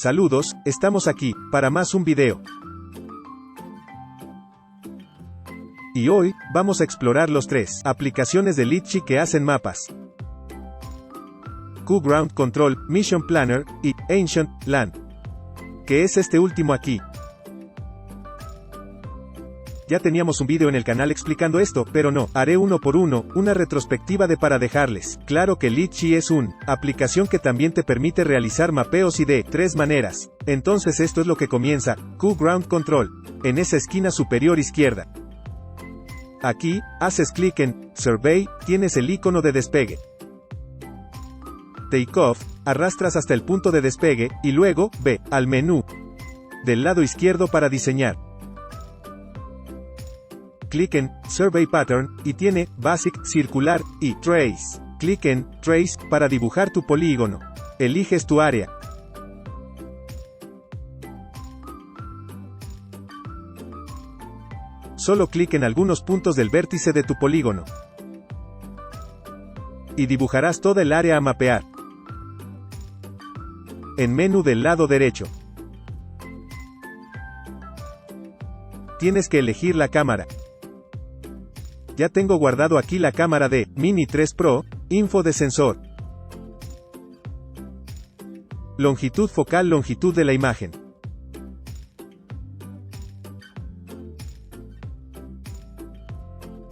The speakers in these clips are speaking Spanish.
Saludos, estamos aquí, para más un video. Y hoy, vamos a explorar los 3 aplicaciones de Litchi que hacen mapas. QGround Control, Mission Planner, y Ancient Land. ¿Qué es este último aquí? Ya teníamos un video en el canal explicando esto, pero no, haré uno por uno, una retrospectiva para dejarles claro que Litchi es una aplicación que también te permite realizar mapeos y de 3 maneras. Entonces esto es lo que comienza, QGround Control, en esa esquina superior izquierda. Aquí, haces clic en Survey, tienes el icono de despegue. Takeoff, arrastras hasta el punto de despegue, y luego, ve al menú del lado izquierdo para diseñar. Clic en Survey Pattern, y tiene Basic, Circular, y Trace. Clic en Trace, para dibujar tu polígono. Eliges tu área. Solo clic en algunos puntos del vértice de tu polígono. Y dibujarás toda el área a mapear. En menú del lado derecho. Tienes que elegir la cámara. Ya tengo guardado aquí la cámara de Mini 3 Pro, info de sensor. Longitud focal, longitud de la imagen.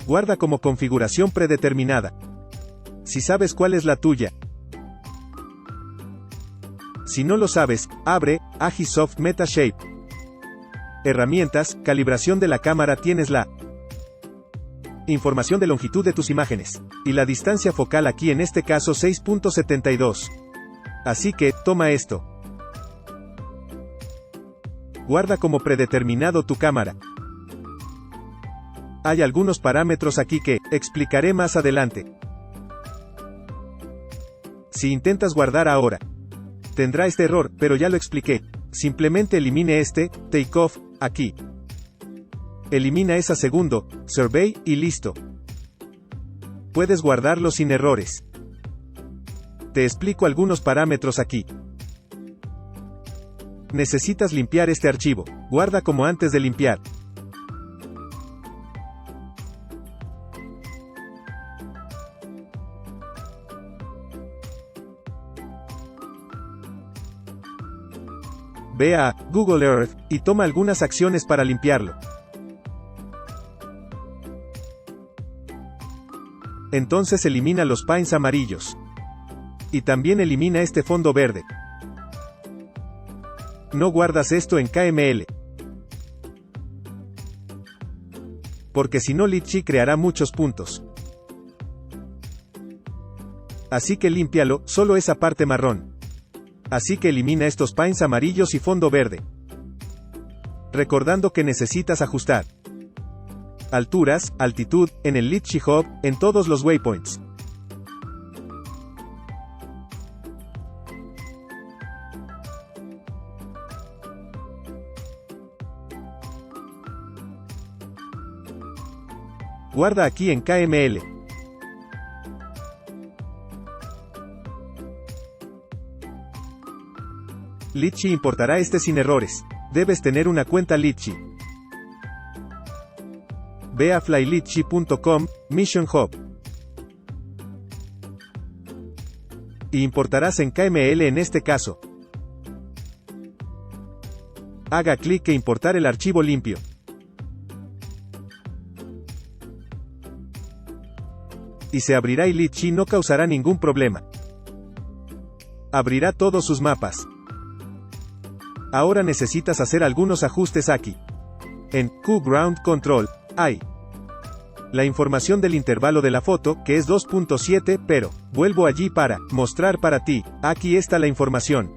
Guarda como configuración predeterminada. Si sabes cuál es la tuya. Si no lo sabes, abre Agisoft Metashape. Herramientas, calibración de la cámara, tienes la información de longitud de tus imágenes, y la distancia focal aquí en este caso 6.72. Así que, toma esto. Guarda como predeterminado tu cámara. Hay algunos parámetros aquí que explicaré más adelante. Si intentas guardar ahora, tendrá este error, pero ya lo expliqué. Simplemente elimine este Takeoff aquí. Elimina esa segundo Survey y listo. Puedes guardarlo sin errores. Te explico algunos parámetros aquí. Necesitas limpiar este archivo. Guarda como antes de limpiar. Ve a Google Earth y toma algunas acciones para limpiarlo. Entonces elimina los pines amarillos. Y también elimina este fondo verde. No guardas esto en KML. Porque si no Litchi creará muchos puntos. Así que límpialo, solo esa parte marrón. Así que elimina estos pines amarillos y fondo verde. Recordando que necesitas ajustar alturas, altitud, en el Litchi Hub, en todos los waypoints. Guarda aquí en KML. Litchi importará este sin errores. Debes tener una cuenta Litchi. Ve a flylitchi.com, Mission Hub. Y importarás en KML en este caso. Haga clic e importar el archivo limpio. Y se abrirá y Litchi no causará ningún problema. Abrirá todos sus mapas. Ahora necesitas hacer algunos ajustes aquí. En QGround Control, hay la información del intervalo de la foto, que es 2.7, pero vuelvo allí para mostrar para ti. Aquí está la información.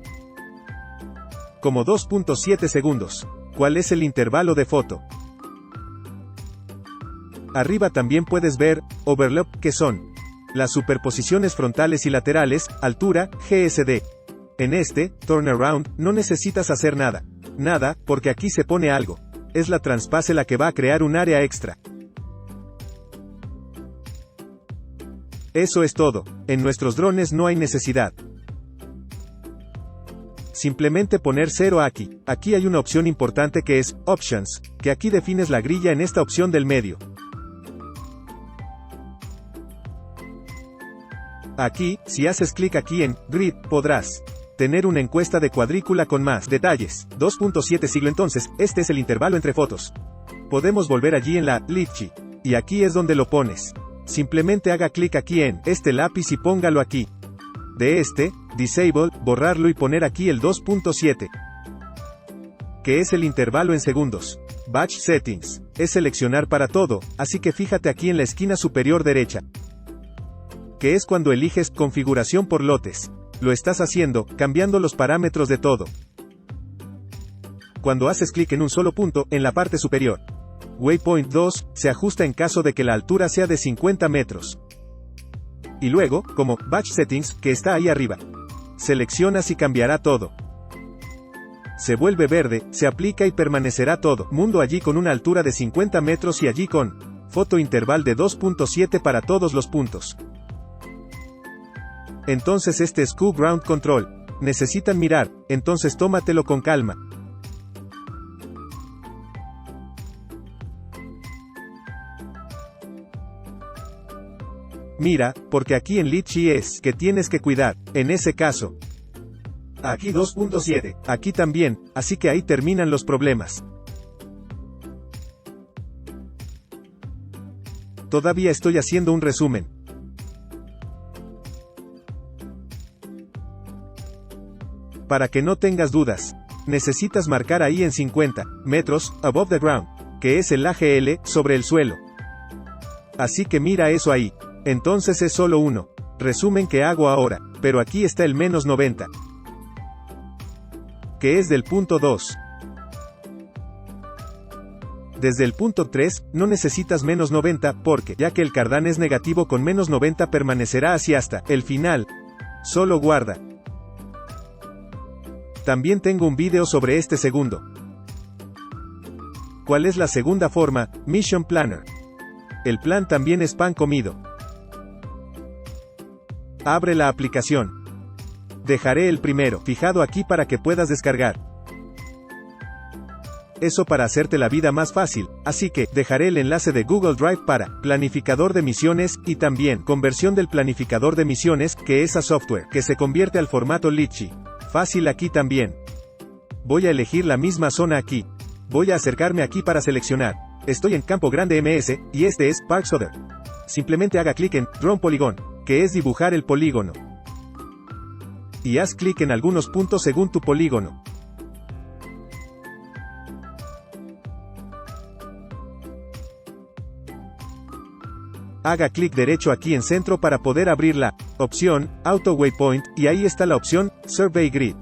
Como 2.7 segundos. ¿Cuál es el intervalo de foto? Arriba también puedes ver overlap, que son las superposiciones frontales y laterales, altura, GSD. En este turnaround no necesitas hacer nada. Nada, porque aquí se pone algo. Es la transpase la que va a crear un área extra. Eso es todo. En nuestros drones no hay necesidad. Simplemente poner 0 aquí. Aquí hay una opción importante que es Options, que aquí defines la grilla en esta opción del medio. Aquí, si haces clic aquí en Grid, podrás tener una encuesta de cuadrícula con más detalles. 2.7 siglo. Entonces, este es el intervalo entre fotos. Podemos volver allí en la Litchi. Y aquí es donde lo pones. Simplemente haga clic aquí en este lápiz y póngalo aquí. De este, Disable, borrarlo y poner aquí el 2.7. Que es el intervalo en segundos. Batch Settings. Es seleccionar para todo, así que fíjate aquí en la esquina superior derecha. Que es cuando eliges configuración por lotes. Lo estás haciendo, cambiando los parámetros de todo. Cuando haces clic en un solo punto, en la parte superior. Waypoint 2, se ajusta en caso de que la altura sea de 50 metros. Y luego, como Batch Settings, que está ahí arriba. Seleccionas y cambiará todo. Se vuelve verde, se aplica y permanecerá todo. Mundo allí con una altura de 50 metros y allí con foto interval de 2.7 para todos los puntos. Entonces este es Q-Ground Control. Necesitan mirar, entonces tómatelo con calma. Mira, porque aquí en Litchi es que tienes que cuidar, en ese caso. Aquí 2.7, aquí también, así que ahí terminan los problemas. Todavía estoy haciendo un resumen. Para que no tengas dudas, necesitas marcar ahí en 50 metros, above the ground, que es el AGL, sobre el suelo. Así que mira eso ahí. Entonces es solo uno. Resumen que hago ahora, pero aquí está el menos 90. Que es del punto 2. Desde el punto 3, no necesitas menos 90, porque, ya que el cardán es negativo con menos 90 permanecerá así hasta el final. Solo guarda. También tengo un vídeo sobre este segundo. ¿Cuál es la segunda forma? Mission Planner. El plan también es pan comido. Abre la aplicación. Dejaré el primero, fijado aquí para que puedas descargar. Eso para hacerte la vida más fácil, así que, dejaré el enlace de Google Drive para planificador de misiones, y también, conversión del planificador de misiones, que es a software, que se convierte al formato Litchi. Fácil aquí también. Voy a elegir la misma zona aquí. Voy a acercarme aquí para seleccionar. Estoy en Campo Grande MS, y este es Park Soder. Simplemente haga clic en Draw Polygon, que es dibujar el polígono. Y haz clic en algunos puntos según tu polígono. Haga clic derecho aquí en centro para poder abrir la opción Auto Waypoint, y ahí está la opción Survey Grid.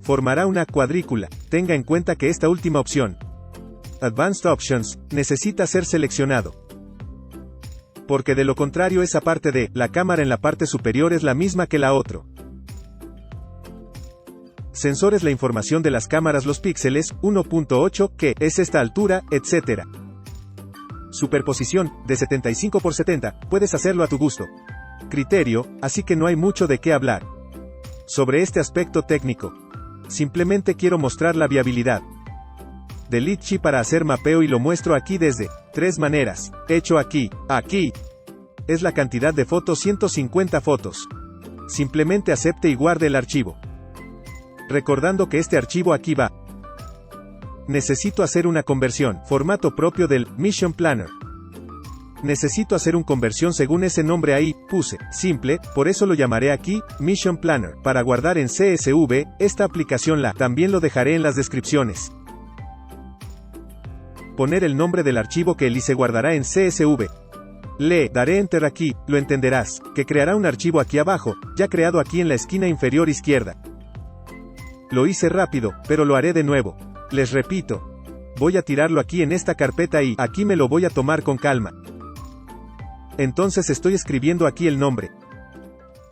Formará una cuadrícula. Tenga en cuenta que esta última opción, Advanced Options, necesita ser seleccionado. Porque de lo contrario esa parte de la cámara en la parte superior es la misma que la otra. Sensores, la información de las cámaras, los píxeles, 1.8, que es esta altura, etc. Superposición, de 75 por 70, puedes hacerlo a tu gusto. Criterio, así que no hay mucho de qué hablar. Sobre este aspecto técnico. Simplemente quiero mostrar la viabilidad de Litchi para hacer mapeo y lo muestro aquí desde 3 maneras. Hecho aquí. Aquí es la cantidad de fotos, 150 fotos. Simplemente acepte y guarde el archivo. Recordando que este archivo aquí va. Necesito hacer una conversión, formato propio del Mission Planner. Necesito hacer una conversión según ese nombre ahí, puse, simple, por eso lo llamaré aquí, Mission Planner, para guardar en CSV, esta aplicación también lo dejaré en las descripciones. Poner el nombre del archivo que se guardará en CSV. Le daré Enter aquí, lo entenderás, que creará un archivo aquí abajo, ya creado aquí en la esquina inferior izquierda. Lo hice rápido, pero lo haré de nuevo. Les repito. Voy a tirarlo aquí en esta carpeta y aquí me lo voy a tomar con calma. Entonces estoy escribiendo aquí el nombre.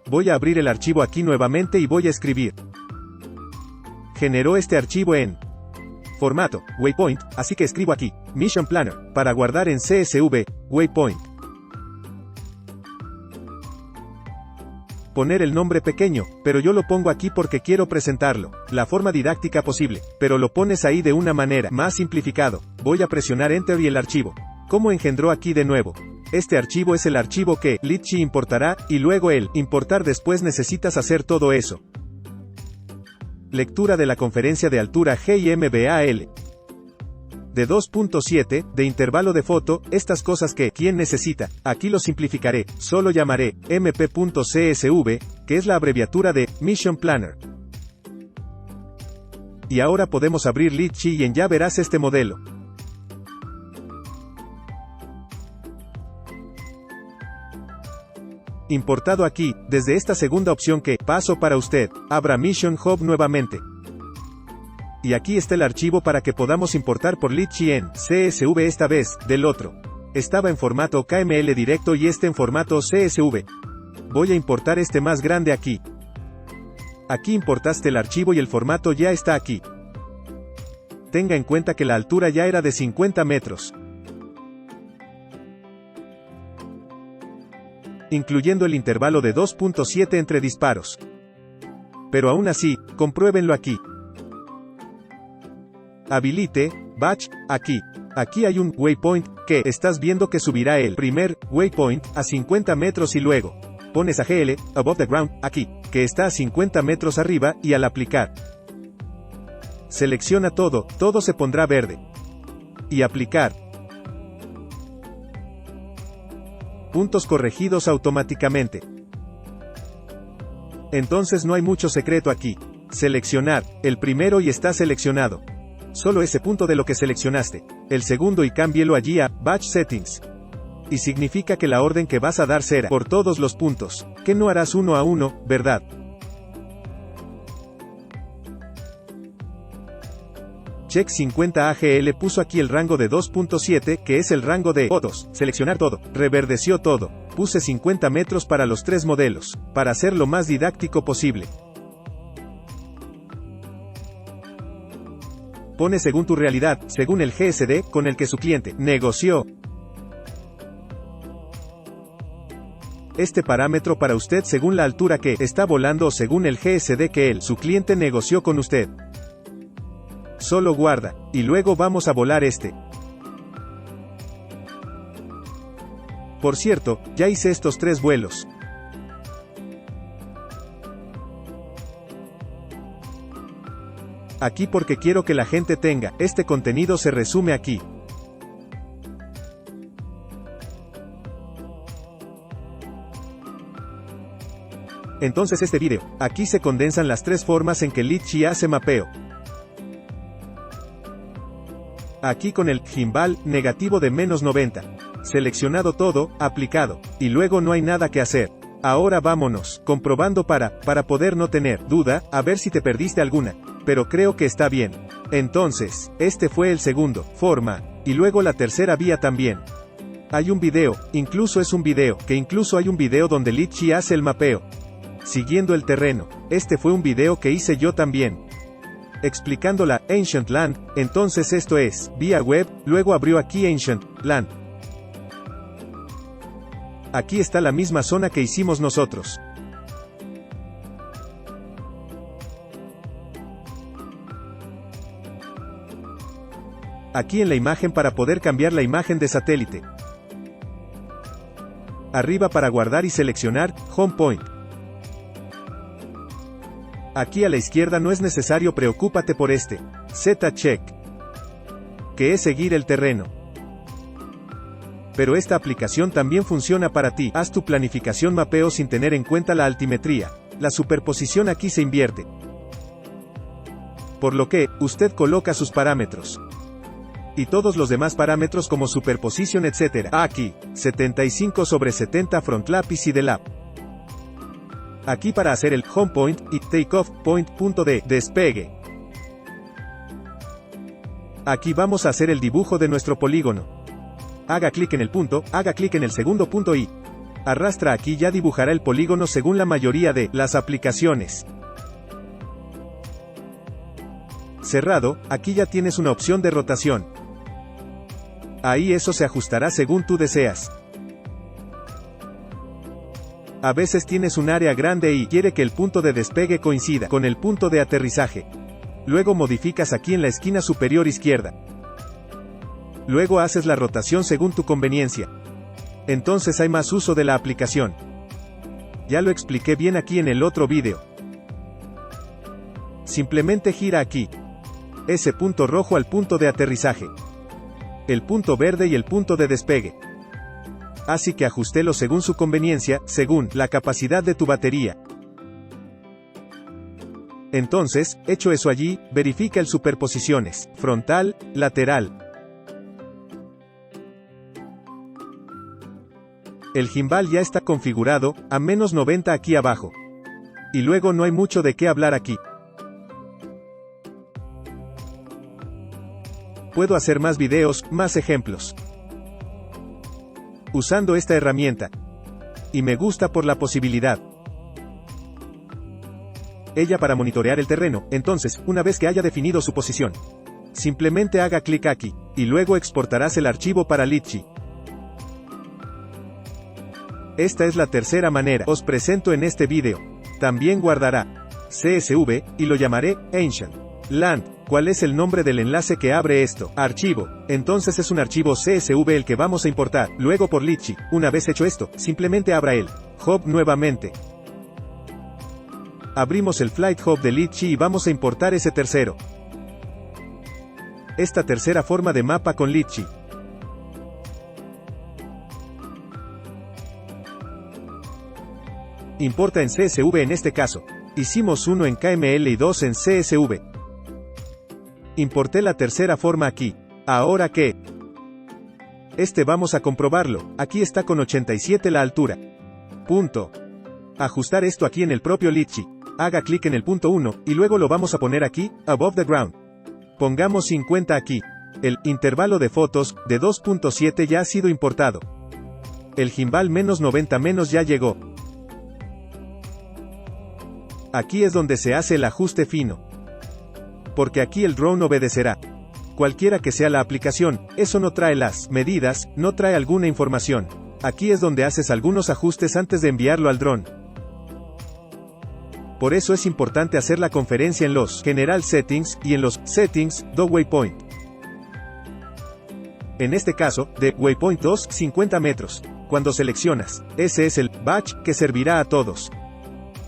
Voy a abrir el archivo aquí nuevamente y voy a escribir. Generó este archivo en formato Waypoint, así que escribo aquí, Mission Planner, para guardar en CSV, Waypoint. poner el nombre pequeño, pero yo lo pongo aquí porque quiero presentarlo, la forma didáctica posible, pero lo pones ahí de una manera más simplificado. Voy a presionar Enter y el archivo. ¿Cómo engendró aquí de nuevo? Este archivo es el archivo que Litchi importará, y luego el importar después necesitas hacer todo eso. Lectura de la conferencia de altura GIMBAL. De 2.7, de intervalo de foto, estas cosas que, ¿quién necesita? Aquí lo simplificaré, solo llamaré, mp.csv, que es la abreviatura de, Mission Planner. Y ahora podemos abrir Litchi y en ya verás este modelo. Importado aquí, desde esta segunda opción que, paso para usted, abra Mission Hub nuevamente. Y aquí está el archivo para que podamos importar por Litchi en CSV esta vez, del otro. Estaba en formato KML directo y este en formato CSV. Voy a importar este más grande aquí. Aquí importaste el archivo y el formato ya está aquí. Tenga en cuenta que la altura ya era de 50 metros. Incluyendo el intervalo de 2.7 entre disparos. Pero aún así, compruébenlo aquí. Habilite, Batch, aquí. Aquí hay un waypoint, que estás viendo que subirá el primer waypoint a 50 metros y luego pones a GL, above the ground, aquí, que está a 50 metros arriba, y al aplicar. Selecciona todo, todo se pondrá verde. Y aplicar. Puntos corregidos automáticamente. Entonces no hay mucho secreto aquí. Seleccionar, el primero y está seleccionado. Solo ese punto de lo que seleccionaste. El segundo y cámbielo allí a Batch Settings. Y significa que la orden que vas a dar será por todos los puntos, que no harás uno a uno, ¿verdad? Check 50 AGL puso aquí el rango de 2.7, que es el rango de fotos. Seleccionar todo. Reverdeció todo. Puse 50 metros para los tres modelos, para hacer lo más didáctico posible. Pone según tu realidad, según el GSD, con el que su cliente negoció. Este parámetro para usted según la altura que está volando o según el GSD que él, su cliente negoció con usted. Solo guarda, y luego vamos a volar este. Por cierto, ya hice estos 3 vuelos. Aquí porque quiero que la gente tenga, este contenido se resume aquí. Entonces este video, aquí se condensan las 3 formas en que Litchi hace mapeo. Aquí con el gimbal negativo de -90. Seleccionado todo, aplicado, y luego no hay nada que hacer. Ahora vámonos, comprobando para poder no tener duda, a ver si te perdiste alguna. Pero creo que está bien. Entonces, este fue el segundo, forma, y luego la tercera vía también. Hay un video, incluso es un video, que incluso hay un video donde Litchi hace el mapeo. Siguiendo el terreno, este fue un video que hice yo también. Explicando la Ancient Land, entonces esto es, vía web, luego abrió aquí Ancient Land. Aquí está la misma zona que hicimos nosotros. Aquí en la imagen para poder cambiar la imagen de satélite. Arriba para guardar y seleccionar, Home Point. Aquí a la izquierda no es necesario, preocúpate por este, Z-Check, que es seguir el terreno. Pero esta aplicación también funciona para ti, haz tu planificación mapeo sin tener en cuenta la altimetría. La superposición aquí se invierte. Por lo que, usted coloca sus parámetros. Y todos los demás parámetros como superposición etc. Aquí, 75/70 front lápiz y de lap. Aquí para hacer el home point y takeoff point punto de despegue. Aquí vamos a hacer el dibujo de nuestro polígono. Haga clic en el punto, haga clic en el segundo punto y arrastra aquí, ya dibujará el polígono según la mayoría de las aplicaciones. Cerrado, aquí ya tienes una opción de rotación. Ahí eso se ajustará según tú deseas. A veces tienes un área grande y quiere que el punto de despegue coincida con el punto de aterrizaje. Luego modificas aquí en la esquina superior izquierda. Luego haces la rotación según tu conveniencia. Entonces hay más uso de la aplicación. Ya lo expliqué bien aquí en el otro vídeo. Simplemente gira aquí. Ese punto rojo al punto de aterrizaje. El punto verde y el punto de despegue. Así que ajustélo según su conveniencia, según la capacidad de tu batería. Entonces, hecho eso allí, verifica el superposiciones, frontal, lateral. El gimbal ya está configurado, a menos 90 aquí abajo. Y luego no hay mucho de qué hablar aquí. Puedo hacer más videos, más ejemplos. Usando esta herramienta. Y me gusta por la posibilidad. Ella para monitorear el terreno, entonces, una vez que haya definido su posición. Simplemente haga clic aquí, y luego exportarás el archivo para Litchi. Esta es la tercera manera, os presento en este vídeo. También guardará CSV, y lo llamaré Ancient Land. ¿Cuál es el nombre del enlace que abre esto? Archivo. Entonces es un archivo CSV el que vamos a importar, luego por Litchi. Una vez hecho esto, simplemente abra el hub nuevamente. Abrimos el Flight Hub de Litchi y vamos a importar ese tercero. Esta tercera forma de mapa con Litchi. Importa en CSV en este caso. Hicimos uno en KML y dos en CSV. Importé la tercera forma aquí. ¿Ahora qué? Vamos a comprobarlo. Aquí está con 87 la altura. Punto. Ajustar esto aquí en el propio Litchi. Haga clic en el punto 1, y luego lo vamos a poner aquí, above the ground. Pongamos 50 aquí. El intervalo de fotos, de 2.7 ya ha sido importado. El gimbal menos 90 menos ya llegó. Aquí es donde se hace el ajuste fino. Porque aquí el drone obedecerá. Cualquiera que sea la aplicación, eso no trae las medidas, no trae alguna información. Aquí es donde haces algunos ajustes antes de enviarlo al dron. Por eso es importante hacer la conferencia en los General Settings, y en los Settings, do Waypoint. En este caso, de Waypoint 2, 50 metros. Cuando seleccionas, ese es el batch que servirá a todos.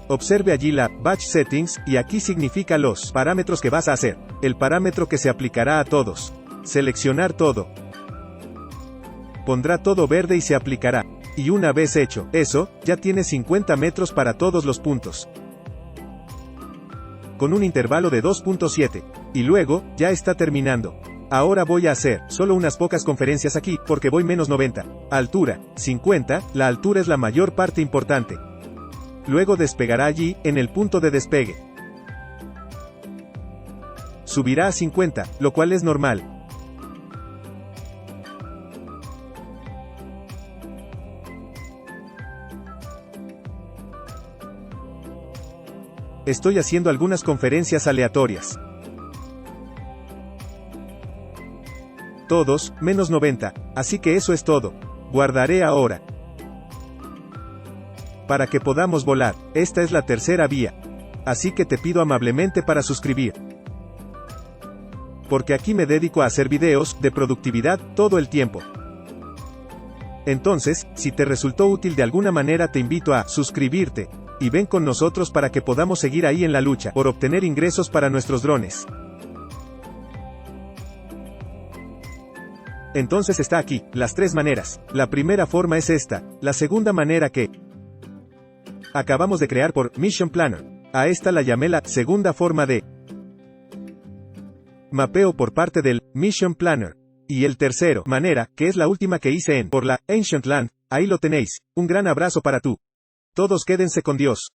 Observe allí la Batch Settings, y aquí significa los parámetros que vas a hacer. El parámetro que se aplicará a todos. Seleccionar todo. Pondrá todo verde y se aplicará. Y una vez hecho eso, ya tiene 50 metros para todos los puntos. Con un intervalo de 2.7. Y luego, ya está terminando. Ahora voy a hacer solo unas pocas conferencias aquí, porque voy menos 90. Altura, 50, la altura es la mayor parte importante. Luego despegará allí, en el punto de despegue. Subirá a 50, lo cual es normal. Estoy haciendo algunas conferencias aleatorias. Todos, menos 90, así que eso es todo. Guardaré ahora. Para que podamos volar, esta es la tercera vía. Así que te pido amablemente para suscribir. Porque aquí me dedico a hacer videos de productividad todo el tiempo. Entonces, si te resultó útil de alguna manera te invito a suscribirte. Y ven con nosotros para que podamos seguir ahí en la lucha por obtener ingresos para nuestros drones. Entonces está aquí, las tres maneras. La primera forma es esta, la segunda manera que acabamos de crear por Mission Planner. A esta la llamé la segunda forma de mapeo por parte del Mission Planner. Y el tercero manera, que es la última que hice por la Ancient Land, ahí lo tenéis. Un gran abrazo para tú. Todos quédense con Dios.